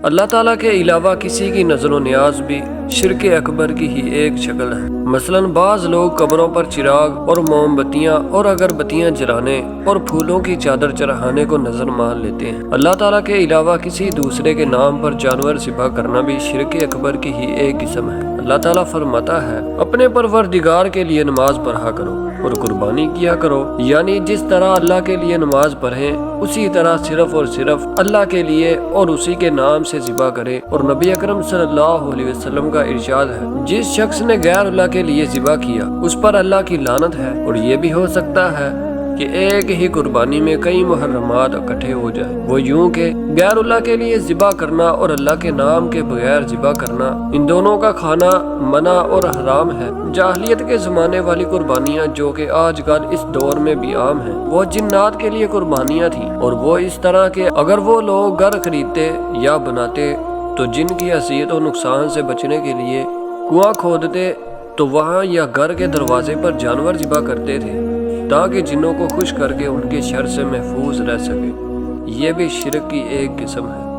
اللہ تعالیٰ کے علاوہ کسی کی نظر و نیاز بھی شرک اکبر کی ہی ایک شکل ہے۔ مثلاً بعض لوگ قبروں پر چراغ اور موم بتیاں اور اگربتیاں جلانے اور پھولوں کی چادر چڑھانے کو نظر مان لیتے ہیں۔ اللہ تعالیٰ کے علاوہ کسی دوسرے کے نام پر جانور ذبح کرنا بھی شرک اکبر کی ہی ایک قسم ہے۔ اللہ تعالیٰ فرماتا ہے، اپنے پروردگار کے لیے نماز پڑھا کرو اور قربانی کیا کرو، یعنی جس طرح اللہ کے لیے نماز پڑھیں اسی طرح صرف اور صرف اللہ کے لیے اور اسی کے نام سے ذبح کرے۔ اور نبی اکرم صلی اللہ علیہ وسلم کا ارشاد ہے، جس شخص نے غیر اللہ کے لیے ذبح کیا اس پر اللہ کی لعنت ہے۔ اور یہ بھی ہو سکتا ہے کہ ایک ہی قربانی میں کئی محرمات اکٹھے ہو جائیں، وہ یوں کہ غیر اللہ کے لیے ذبح کرنا اور اللہ کے نام کے بغیر ذبح کرنا، ان دونوں کا کھانا منع اور حرام ہے۔ جاہلیت کے زمانے والی قربانیاں جو کہ آج کل اس دور میں بھی عام ہیں، وہ جنات کے لیے قربانیاں تھیں، اور وہ اس طرح کہ اگر وہ لوگ گھر خریدتے یا بناتے تو جن کی اذیت و نقصان سے بچنے کے لیے کنواں کھودتے تو وہاں یا گھر کے دروازے پر جانور ذبح کرتے تھے تاکہ جنوں کو خوش کر کے ان کے شر سے محفوظ رہ سکے۔ یہ بھی شرک کی ایک قسم ہے۔